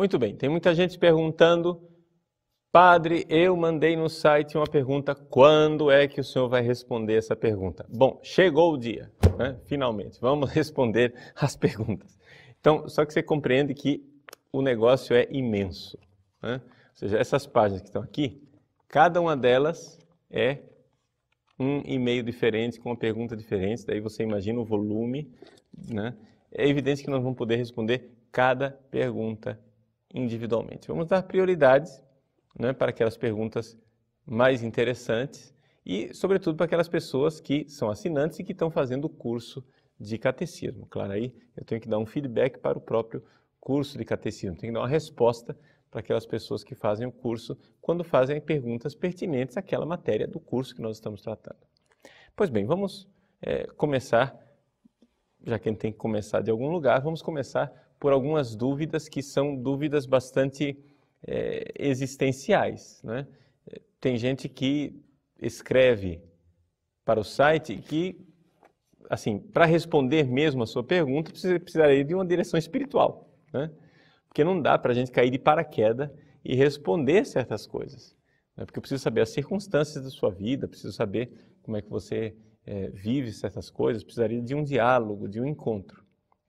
Muito bem, tem muita gente perguntando, Padre, eu mandei no site uma pergunta, quando é que o senhor vai responder essa pergunta? Bom, chegou o dia, né? Finalmente, vamos responder as perguntas. Então, só que você compreende que o negócio é imenso, né? Ou seja, essas páginas que estão aqui, cada uma delas é um e-mail diferente, com uma pergunta diferente, daí você imagina o volume, né? É evidente que nós vamos poder responder cada pergunta individualmente. Vamos dar prioridades, né, para aquelas perguntas mais interessantes e, sobretudo, para aquelas pessoas que são assinantes e que estão fazendo o curso de catecismo. Claro, aí eu tenho que dar um feedback para o próprio curso de catecismo, tenho que dar uma resposta para aquelas pessoas que fazem o curso quando fazem perguntas pertinentes àquela matéria do curso que nós estamos tratando. Pois bem, vamos começar, já que a gente tem que começar de algum lugar, vamos começar por algumas dúvidas que são dúvidas bastante existenciais, né? Tem gente que escreve para o site que, assim, para responder mesmo a sua pergunta, precisaria de uma direção espiritual, né? Porque não dá para a gente cair de paraquedas e responder certas coisas, né? Porque eu preciso saber as circunstâncias da sua vida, preciso saber como é que você vive certas coisas, precisaria de um diálogo, de um encontro.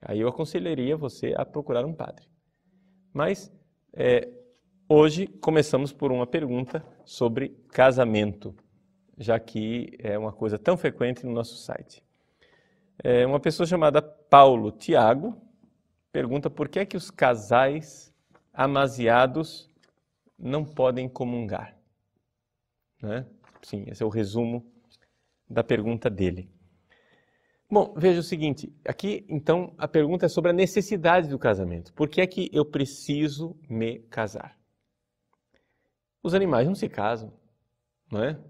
Aí eu aconselharia você a procurar um padre. Mas hoje começamos por uma pergunta sobre casamento, já que é uma coisa tão frequente no nosso site. Uma pessoa chamada Paulo Tiago pergunta por que é que os casais amaziados não podem comungar, né? Sim, esse é o resumo da pergunta dele. Bom, veja o seguinte, aqui então a pergunta é sobre a necessidade do casamento. Por que é que eu preciso me casar? Os animais não se casam, não é? Ou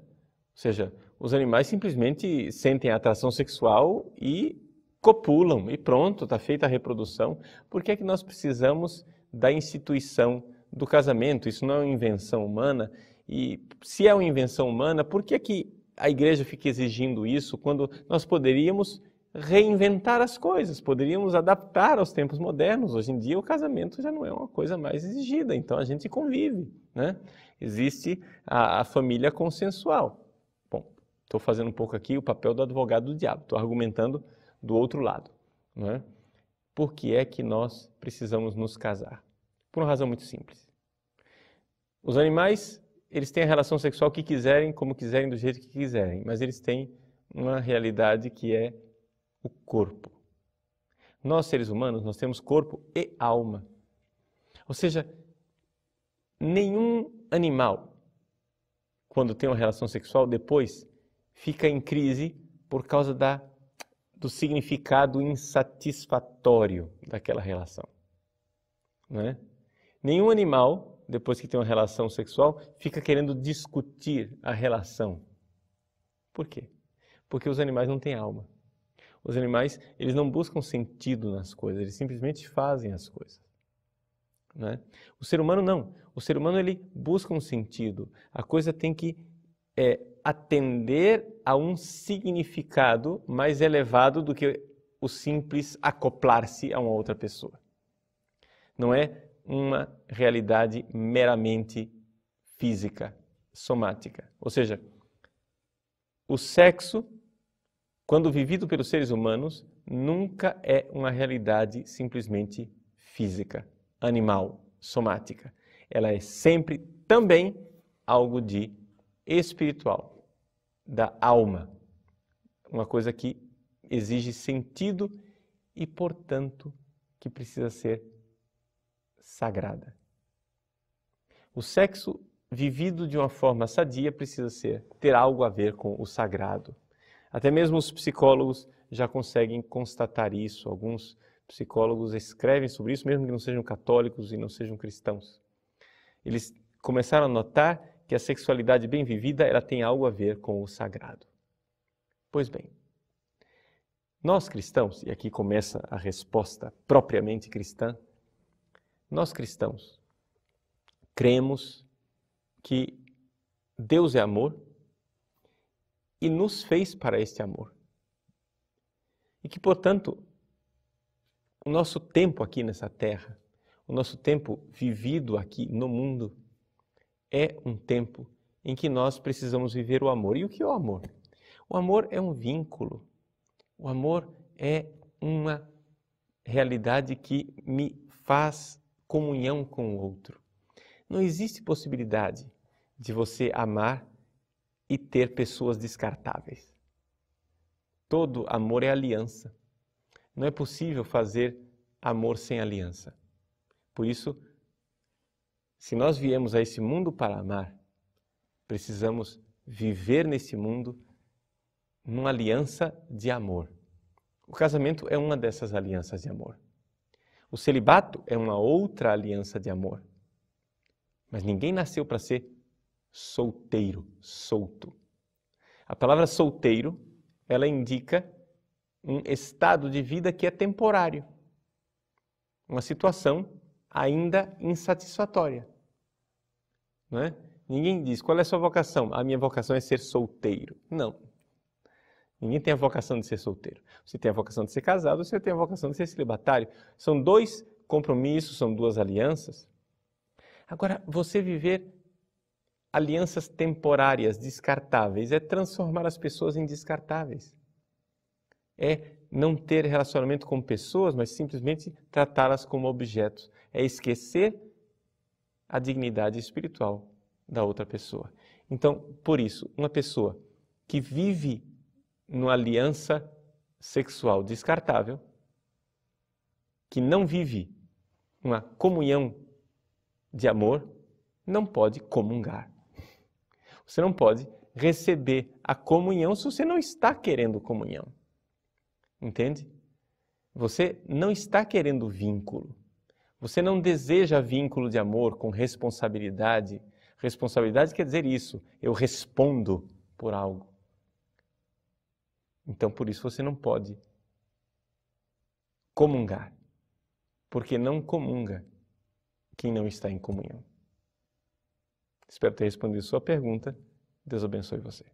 seja, os animais simplesmente sentem a atração sexual e copulam e pronto, está feita a reprodução. Por que é que nós precisamos da instituição do casamento? Isso não é uma invenção humana. E se é uma invenção humana, por que é que a igreja fica exigindo isso quando nós poderíamos reinventar as coisas, poderíamos adaptar aos tempos modernos? Hoje em dia o casamento já não é uma coisa mais exigida, então a gente convive, né? Existe a família consensual. Bom, estou fazendo um pouco aqui o papel do advogado do diabo, estou argumentando do outro lado, não é? Por que é que nós precisamos nos casar? Por uma razão muito simples. Os animais, eles têm a relação sexual que quiserem, como quiserem, do jeito que quiserem, mas eles têm uma realidade que é o corpo. Nós, seres humanos, nós temos corpo e alma. Ou seja, nenhum animal, quando tem uma relação sexual, depois fica em crise por causa do significado insatisfatório daquela relação, não é? Nenhum animal, depois que tem uma relação sexual, fica querendo discutir a relação. Por quê? Porque os animais não têm alma. Os animais, eles não buscam sentido nas coisas, eles simplesmente fazem as coisas, né? O ser humano não. O ser humano, ele busca um sentido. A coisa tem que atender a um significado mais elevado do que o simples acoplar-se a uma outra pessoa. Não é uma realidade meramente física, somática. Ou seja, o sexo, quando vivido pelos seres humanos, nunca é uma realidade simplesmente física, animal, somática. Ela é sempre também algo de espiritual, da alma. Uma coisa que exige sentido e, portanto, que precisa ser sagrada. O sexo vivido de uma forma sadia precisa ter algo a ver com o sagrado. Até mesmo os psicólogos já conseguem constatar isso. Alguns psicólogos escrevem sobre isso, mesmo que não sejam católicos e não sejam cristãos. Eles começaram a notar que a sexualidade bem vivida, ela tem algo a ver com o sagrado. Pois bem, nós cristãos, e aqui começa a resposta propriamente cristã, nós cristãos cremos que Deus é amor e nos fez para este amor. E que, portanto, o nosso tempo aqui nessa terra, O nosso tempo vivido aqui no mundo é um tempo em que nós precisamos viver o amor. E o que é o amor? O amor é um vínculo. O amor é uma realidade que me faz comunhão com o outro. Não existe possibilidade de você amar e ter pessoas descartáveis. Todo amor é aliança. Não é possível fazer amor sem aliança. Por isso, se nós viemos a esse mundo para amar, precisamos viver nesse mundo numa aliança de amor. O casamento é uma dessas alianças de amor. O celibato é uma outra aliança de amor. Mas ninguém nasceu para ser solteiro, solto. A palavra solteiro, ela indica um estado de vida que é temporário. Uma situação ainda insatisfatória. Não é? Ninguém diz, qual é a sua vocação? A minha vocação é ser solteiro. Não. Ninguém tem a vocação de ser solteiro. Você tem a vocação de ser casado, você tem a vocação de ser celibatário. São dois compromissos, são duas alianças. Agora, você viver alianças temporárias, descartáveis, é transformar as pessoas em descartáveis. É não ter relacionamento com pessoas, mas simplesmente tratá-las como objetos. É esquecer a dignidade espiritual da outra pessoa. Então, por isso, uma pessoa que vive numa aliança sexual descartável, que não vive uma comunhão de amor, não pode comungar. Você não pode receber a comunhão se você não está querendo comunhão. Entende? Você não está querendo vínculo. Você não deseja vínculo de amor com responsabilidade. Responsabilidade quer dizer isso, eu respondo por algo. Então, por isso você não pode comungar, porque não comunga quem não está em comunhão. Espero ter respondido sua pergunta. Deus abençoe você.